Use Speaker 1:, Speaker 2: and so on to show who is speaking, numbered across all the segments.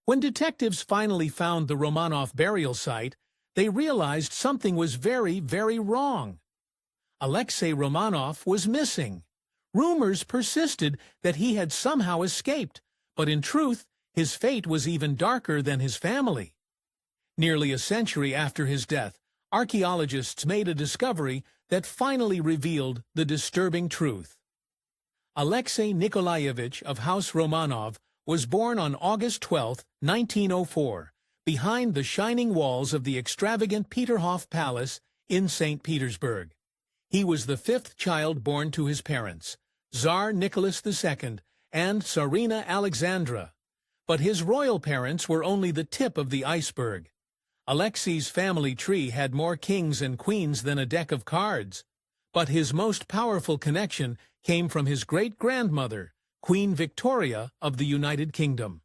Speaker 1: When detectives finally found the Romanov burial site, they realized something was very, very wrong. Alexei Romanov was missing. Rumors persisted that he had somehow escaped, but in truth, his fate was even darker than his family. Nearly a century after his death, archaeologists made a discovery that finally revealed the disturbing truth. Alexei Nikolaevich of House Romanov was born on August 12, 1904, behind the shining walls of the extravagant Peterhof Palace in St. Petersburg. He was the fifth child born to his parents, Tsar Nicholas II and Tsarina Alexandra. But his royal parents were only the tip of the iceberg. Alexei's family tree had more kings and queens than a deck of cards. But his most powerful connection came from his great-grandmother, Queen Victoria of the United Kingdom.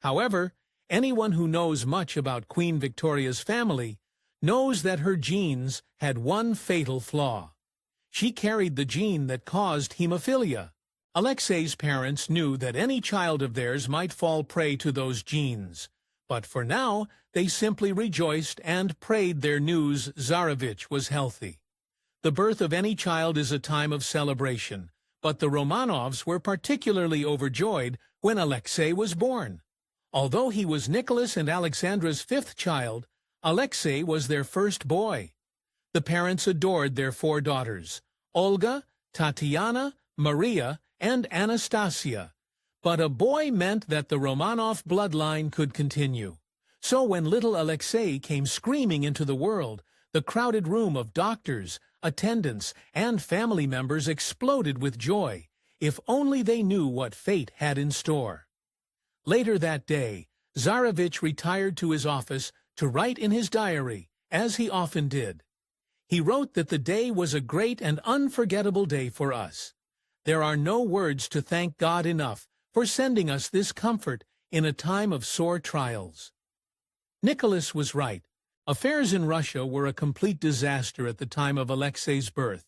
Speaker 1: However, anyone who knows much about Queen Victoria's family knows that her genes had one fatal flaw. She carried the gene that caused hemophilia. Alexei's parents knew that any child of theirs might fall prey to those genes, but for now they simply rejoiced and prayed their news Tsarevich was healthy. The birth of any child is a time of celebration, but the Romanovs were particularly overjoyed when Alexei was born. Although he was Nicholas and Alexandra's fifth child, Alexei was their first boy. The parents adored their four daughters, Olga, Tatiana, Maria, and Anastasia. But a boy meant that the Romanov bloodline could continue. So when little Alexei came screaming into the world, the crowded room of doctors, attendants, and family members exploded with joy, if only they knew what fate had in store. Later that day, Tsarevich retired to his office to write in his diary, as he often did. He wrote that the day was a great and unforgettable day for us. There are no words to thank God enough for sending us this comfort in a time of sore trials. Nicholas was right. Affairs in Russia were a complete disaster at the time of Alexei's birth.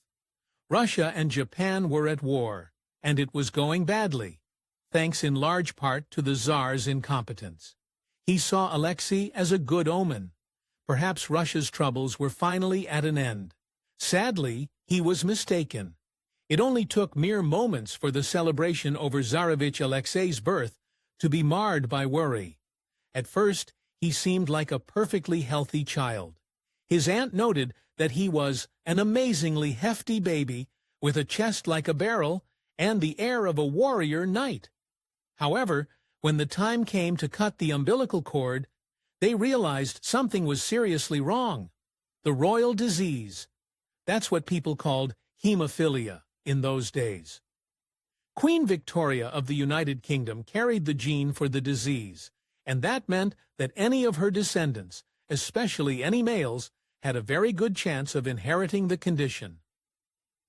Speaker 1: Russia and Japan were at war, and it was going badly, thanks in large part to the Tsar's incompetence. He saw Alexei as a good omen. Perhaps Russia's troubles were finally at an end. Sadly, he was mistaken. It only took mere moments for the celebration over Tsarevich Alexei's birth to be marred by worry. At first, he seemed like a perfectly healthy child. His aunt noted that he was an amazingly hefty baby with a chest like a barrel and the air of a warrior knight. However, when the time came to cut the umbilical cord, they realized something was seriously wrong. The royal disease. That's what people called hemophilia in those days. Queen Victoria of the United Kingdom carried the gene for the disease, and that meant that any of her descendants, especially any males, had a very good chance of inheriting the condition.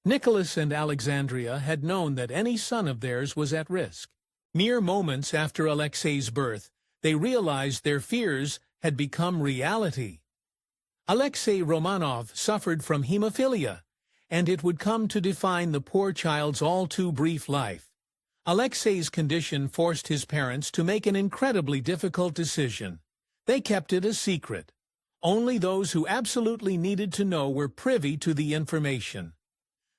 Speaker 1: Nicholas and Alexandria had known that any son of theirs was at risk. Mere moments after Alexei's birth, they realized their fears had become reality. Alexei Romanov suffered from hemophilia, and it would come to define the poor child's all-too-brief life. Alexei's condition forced his parents to make an incredibly difficult decision. They kept it a secret. Only those who absolutely needed to know were privy to the information.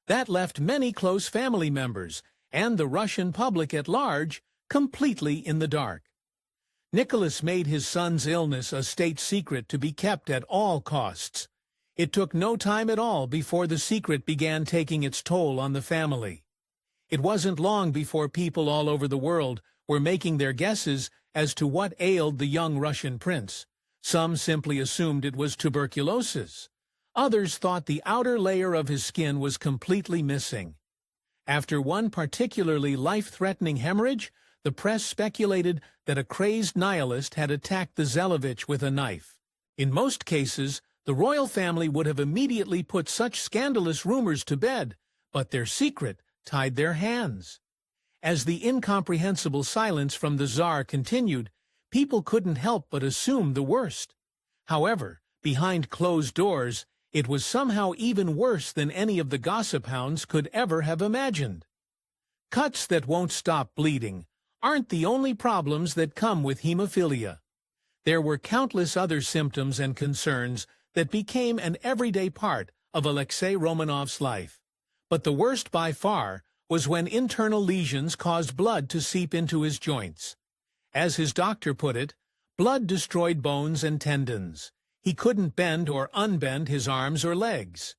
Speaker 1: That left many close family members, and the Russian public at large, completely in the dark. Nicholas made his son's illness a state secret to be kept at all costs. It took no time at all before the secret began taking its toll on the family. It wasn't long before people all over the world were making their guesses as to what ailed the young Russian prince. Some simply assumed it was tuberculosis. Others thought the outer layer of his skin was completely missing. After one particularly life-threatening hemorrhage, the press speculated that a crazed nihilist had attacked the Tsarevich with a knife. In most cases, the royal family would have immediately put such scandalous rumors to bed, but their secret tied their hands. As the incomprehensible silence from the Tsar continued, people couldn't help but assume the worst. However, behind closed doors, it was somehow even worse than any of the gossip hounds could ever have imagined. Cuts that won't stop bleeding, aren't the only problems that come with hemophilia. There were countless other symptoms and concerns that became an everyday part of Alexei Romanov's life. But the worst by far was when internal lesions caused blood to seep into his joints. As his doctor put it, blood destroyed bones and tendons. He couldn't bend or unbend his arms or legs.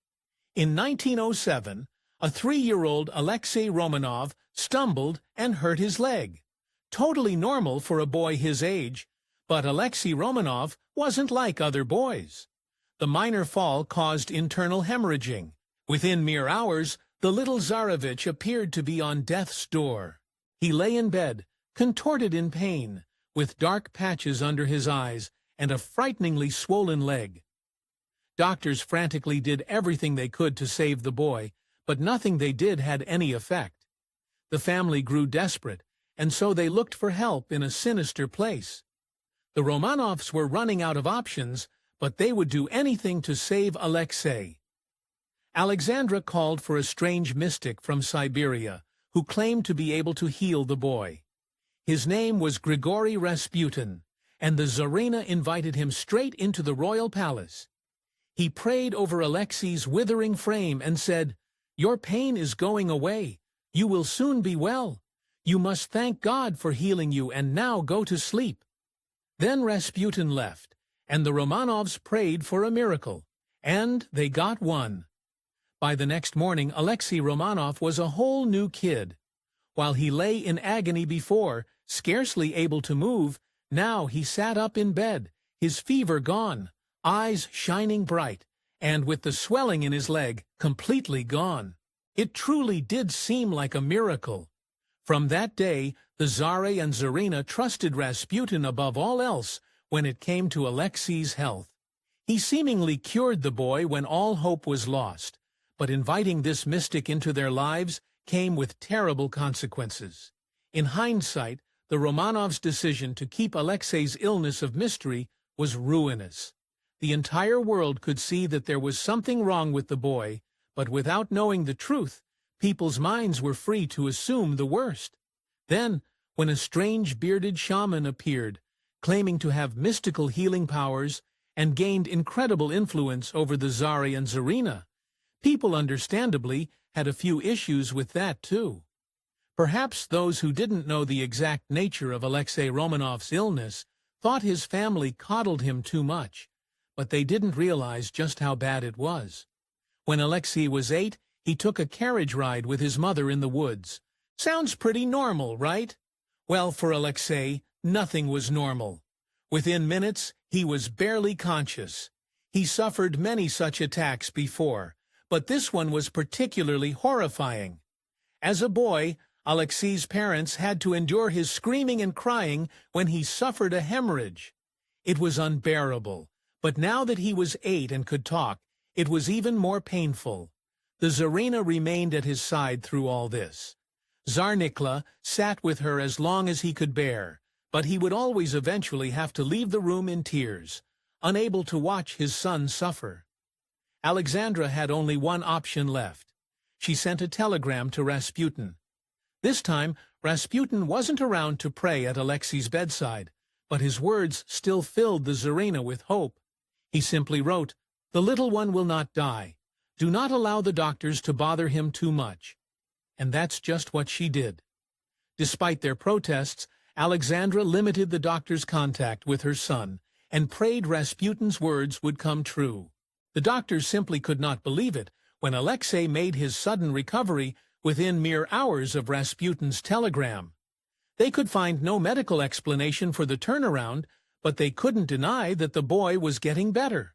Speaker 1: In 1907, a 3-year-old Alexei Romanov stumbled and hurt his leg. Totally normal for a boy his age, but Alexei Romanov wasn't like other boys. The minor fall caused internal hemorrhaging. Within mere hours, the little Tsarevich appeared to be on death's door. He lay in bed, contorted in pain, with dark patches under his eyes and a frighteningly swollen leg. Doctors frantically did everything they could to save the boy, but nothing they did had any effect. The family grew desperate, and so they looked for help in a sinister place. The Romanovs were running out of options, but they would do anything to save Alexei. Alexandra called for a strange mystic from Siberia, who claimed to be able to heal the boy. His name was Grigory Rasputin, and the Tsarina invited him straight into the royal palace. He prayed over Alexei's withering frame and said, "Your pain is going away. You will soon be well. You must thank God for healing you and now go to sleep." Then Rasputin left, and the Romanovs prayed for a miracle, and they got one. By the next morning, Alexei Romanov was a whole new kid. While he lay in agony before, scarcely able to move, now he sat up in bed, his fever gone, eyes shining bright, and with the swelling in his leg completely gone. It truly did seem like a miracle. From that day, the Tsare and Tsarina trusted Rasputin above all else when it came to Alexei's health. He seemingly cured the boy when all hope was lost, but inviting this mystic into their lives came with terrible consequences. In hindsight, the Romanovs' decision to keep Alexei's illness of mystery was ruinous. The entire world could see that there was something wrong with the boy, but without knowing the truth, people's minds were free to assume the worst. Then, when a strange bearded shaman appeared, claiming to have mystical healing powers and gained incredible influence over the Tsare and Tsarina, people understandably had a few issues with that too. Perhaps those who didn't know the exact nature of Alexei Romanov's illness thought his family coddled him too much, but they didn't realize just how bad it was. When Alexei was 8, he took a carriage ride with his mother in the woods. Sounds pretty normal, right? Well, for Alexei, nothing was normal. Within minutes, he was barely conscious. He suffered many such attacks before, but this one was particularly horrifying. As a boy, Alexei's parents had to endure his screaming and crying when he suffered a hemorrhage. It was unbearable, but now that he was 8 and could talk, it was even more painful. The Tsarina remained at his side through all this. Tsar Nikla sat with her as long as he could bear, but he would always eventually have to leave the room in tears, unable to watch his son suffer. Alexandra had only one option left. She sent a telegram to Rasputin. This time, Rasputin wasn't around to pray at Alexei's bedside, but his words still filled the Tsarina with hope. He simply wrote, "The little one will not die. Do not allow the doctors to bother him too much." And that's just what she did. Despite their protests, Alexandra limited the doctor's contact with her son and prayed Rasputin's words would come true. The doctors simply could not believe it when Alexei made his sudden recovery within mere hours of Rasputin's telegram. They could find no medical explanation for the turnaround, but they couldn't deny that the boy was getting better.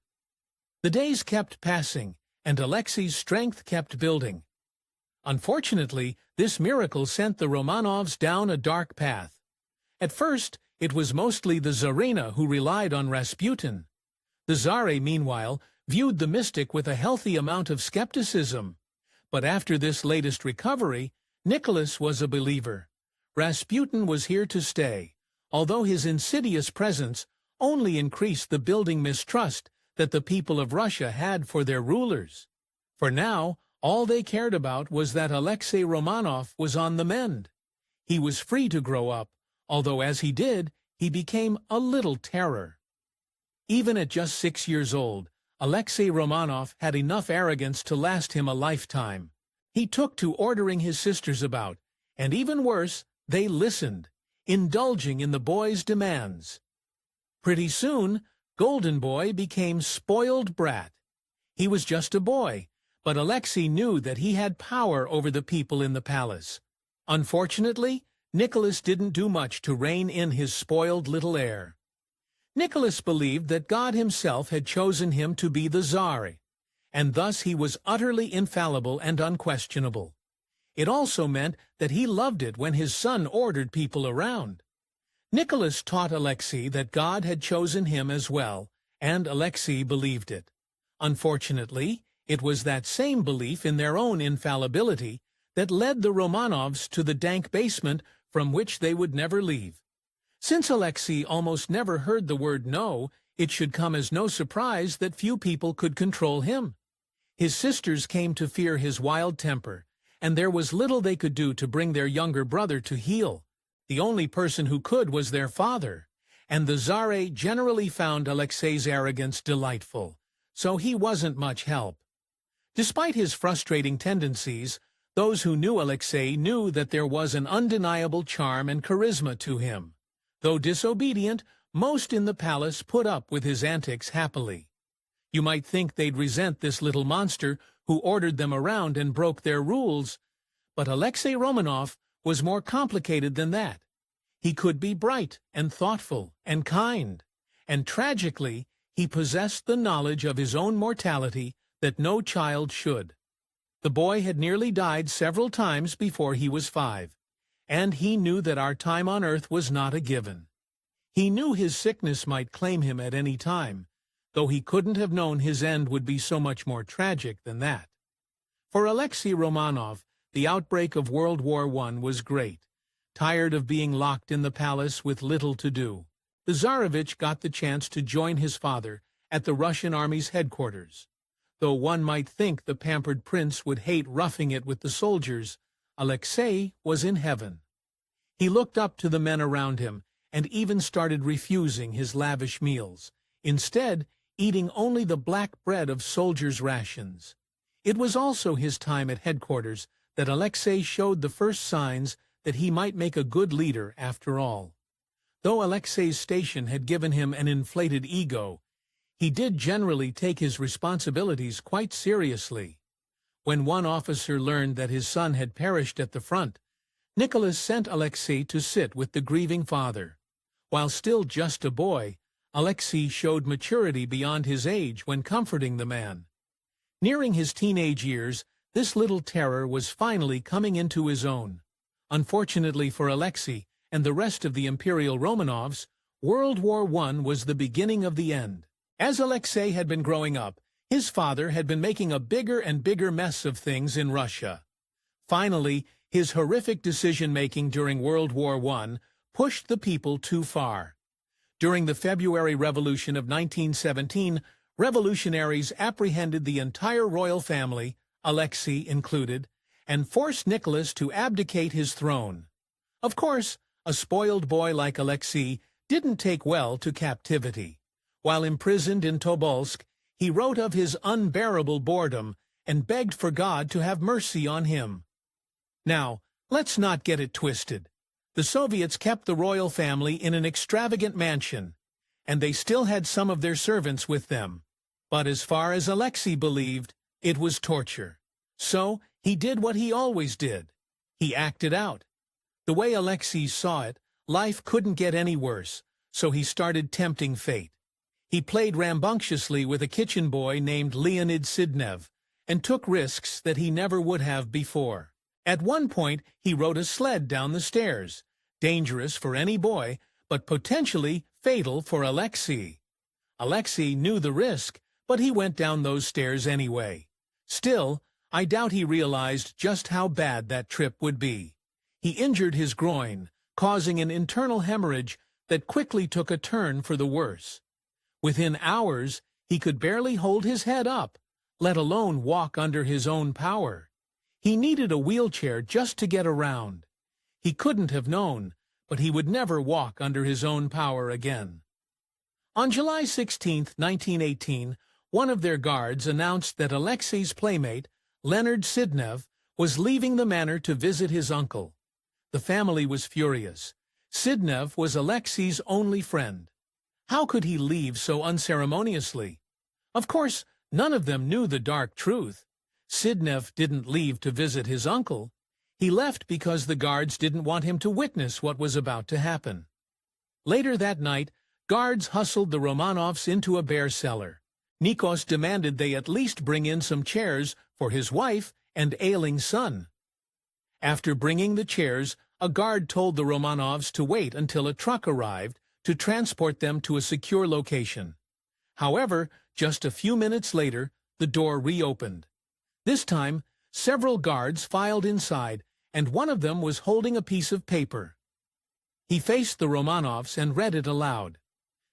Speaker 1: The days kept passing, and Alexei's strength kept building. Unfortunately, this miracle sent the Romanovs down a dark path. At first, it was mostly the Tsarina who relied on Rasputin. The Tsare, meanwhile, viewed the mystic with a healthy amount of skepticism. But after this latest recovery, Nicholas was a believer. Rasputin was here to stay, although his insidious presence only increased the building mistrust that the people of Russia had for their rulers. For now, all they cared about was that Alexei Romanov was on the mend. He was free to grow up, although as he did, he became a little terror. Even at just 6 years old, Alexei Romanov had enough arrogance to last him a lifetime. He took to ordering his sisters about, and even worse, they listened, indulging in the boy's demands. Pretty soon, Golden Boy became spoiled brat. He was just a boy, but Alexei knew that he had power over the people in the palace. Unfortunately, Nicholas didn't do much to rein in his spoiled little heir. Nicholas believed that God himself had chosen him to be the Tsar, and thus he was utterly infallible and unquestionable. It also meant that he loved it when his son ordered people around. Nicholas taught Alexei that God had chosen him as well, and Alexei believed it. Unfortunately, it was that same belief in their own infallibility that led the Romanovs to the dank basement from which they would never leave. Since Alexei almost never heard the word no, it should come as no surprise that few people could control him. His sisters came to fear his wild temper, and there was little they could do to bring their younger brother to heel. The only person who could was their father, and the Tsar generally found Alexei's arrogance delightful, so he wasn't much help. Despite his frustrating tendencies, those who knew Alexei knew that there was an undeniable charm and charisma to him. Though disobedient, most in the palace put up with his antics happily. You might think they'd resent this little monster who ordered them around and broke their rules, but Alexei Romanov was more complicated than that. He could be bright and thoughtful and kind, and tragically, he possessed the knowledge of his own mortality that no child should. The boy had nearly died several times before he was 5, and he knew that our time on earth was not a given. He knew his sickness might claim him at any time, though he couldn't have known his end would be so much more tragic than that. For Alexei Romanov, the outbreak of World War I was great. Tired of being locked in the palace with little to do, the Tsarevich got the chance to join his father at the Russian army's headquarters. Though one might think the pampered prince would hate roughing it with the soldiers, Alexei was in heaven. He looked up to the men around him and even started refusing his lavish meals, instead eating only the black bread of soldiers' rations. It was also his time at headquarters that Alexei showed the first signs that he might make a good leader after all. Though Alexei's station had given him an inflated ego, he did generally take his responsibilities quite seriously. When one officer learned that his son had perished at the front, Nicholas sent Alexei to sit with the grieving father. While still just a boy, Alexei showed maturity beyond his age when comforting the man. Nearing his teenage years, this little terror was finally coming into his own. Unfortunately for Alexei and the rest of the Imperial Romanovs, World War I was the beginning of the end. As Alexei had been growing up, his father had been making a bigger and bigger mess of things in Russia. Finally, his horrific decision-making during World War I pushed the people too far. During the February Revolution of 1917, revolutionaries apprehended the entire royal family, Alexei included, and forced Nicholas to abdicate his throne. Of course, a spoiled boy like Alexei didn't take well to captivity. While imprisoned in Tobolsk, he wrote of his unbearable boredom and begged for God to have mercy on him. Now, let's not get it twisted. The Soviets kept the royal family in an extravagant mansion, and they still had some of their servants with them. But as far as Alexei believed, it was torture. So, he did what he always did. He acted out. The way Alexei saw it, life couldn't get any worse, so he started tempting fate. He played rambunctiously with a kitchen boy named Leonid Sidnev, and took risks that he never would have before. At one point, he rode a sled down the stairs, dangerous for any boy, but potentially fatal for Alexei. Alexei knew the risk, but he went down those stairs anyway. Still, I doubt he realized just how bad that trip would be. He injured his groin, causing an internal hemorrhage that quickly took a turn for the worse. Within hours, he could barely hold his head up, let alone walk under his own power. He needed a wheelchair just to get around. He couldn't have known, but he would never walk under his own power again. On July 16, 1918, one of their guards announced that Alexei's playmate, Leonard Sidnev, was leaving the manor to visit his uncle. The family was furious. Sidnev was Alexei's only friend. How could he leave so unceremoniously? Of course, none of them knew the dark truth. Sidnev didn't leave to visit his uncle. He left because the guards didn't want him to witness what was about to happen. Later that night, guards hustled the Romanovs into a bare cellar. Nikos demanded they at least bring in some chairs for his wife and ailing son. After bringing the chairs, a guard told the Romanovs to wait until a truck arrived to transport them to a secure location. However, just a few minutes later, the door reopened. This time, several guards filed inside, and one of them was holding a piece of paper. He faced the Romanovs and read it aloud.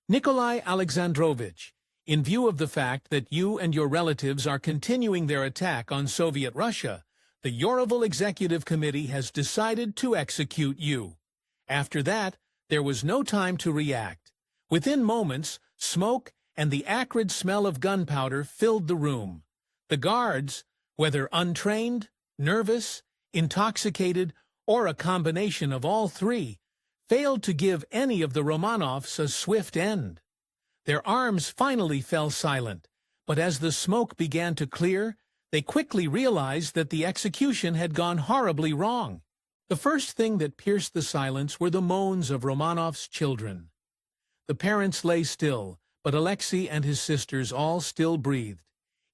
Speaker 1: Nikolai Alexandrovich, in view of the fact that you and your relatives are continuing their attack on Soviet Russia, the Unravel Executive Committee has decided to execute you. After that, there was no time to react. Within moments, smoke and the acrid smell of gunpowder filled the room. The guards, whether untrained, nervous, intoxicated, or a combination of all three, failed to give any of the Romanovs a swift end. Their arms finally fell silent, but as the smoke began to clear, they quickly realized that the execution had gone horribly wrong. The first thing that pierced the silence were the moans of Romanov's children. The parents lay still, but Alexei and his sisters all still breathed.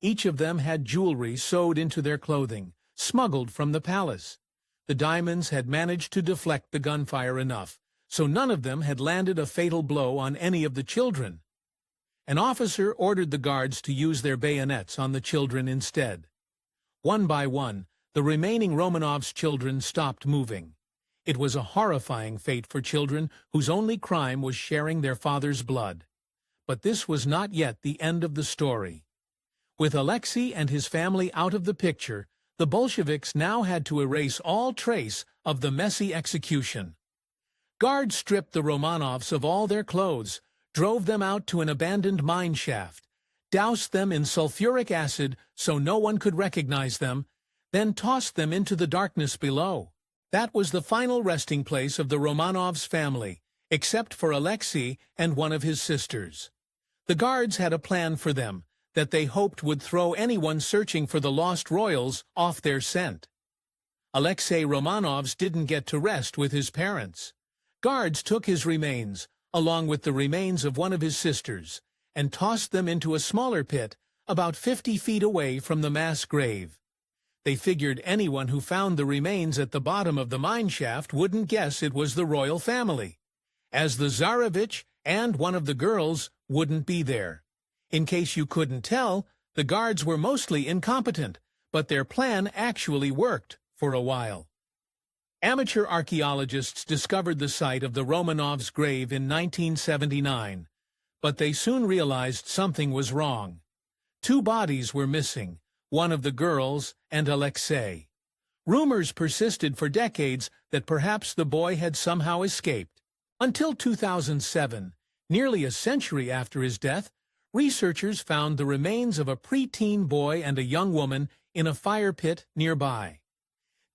Speaker 1: Each of them had jewelry sewed into their clothing, smuggled from the palace. The diamonds had managed to deflect the gunfire enough, so none of them had landed a fatal blow on any of the children. An officer ordered the guards to use their bayonets on the children instead. One by one, the remaining Romanovs' children stopped moving. It was a horrifying fate for children whose only crime was sharing their father's blood. But this was not yet the end of the story. With Alexei and his family out of the picture, the Bolsheviks now had to erase all trace of the messy execution. Guards stripped the Romanovs of all their clothes, drove them out to an abandoned mine shaft, doused them in sulfuric acid so no one could recognize them, then tossed them into the darkness below. That was the final resting place of the Romanovs' family, except for Alexei and one of his sisters. The guards had a plan for them that they hoped would throw anyone searching for the lost royals off their scent. Alexei Romanov's didn't get to rest with his parents. Guards took his remains, along with the remains of one of his sisters, and tossed them into a smaller pit about 50 feet away from the mass grave. They figured anyone who found the remains at the bottom of the mine shaft wouldn't guess it was the royal family, as the Tsarevich and one of the girls wouldn't be there. In case you couldn't tell, the guards were mostly incompetent, but their plan actually worked for a while. Amateur archaeologists discovered the site of the Romanovs' grave in 1979, but they soon realized something was wrong. Two bodies were missing, one of the girls and Alexei. Rumors persisted for decades that perhaps the boy had somehow escaped. Until 2007, nearly a century after his death, researchers found the remains of a preteen boy and a young woman in a fire pit nearby.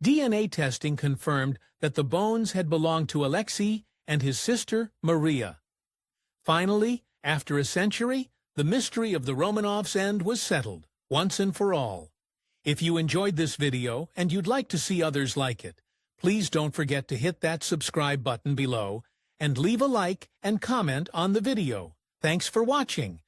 Speaker 1: DNA testing confirmed that the bones had belonged to Alexei and his sister, Maria. Finally, after a century, the mystery of the Romanovs' end was settled, once and for all. If you enjoyed this video and you'd like to see others like it, please don't forget to hit that subscribe button below and leave a like and comment on the video. Thanks for watching.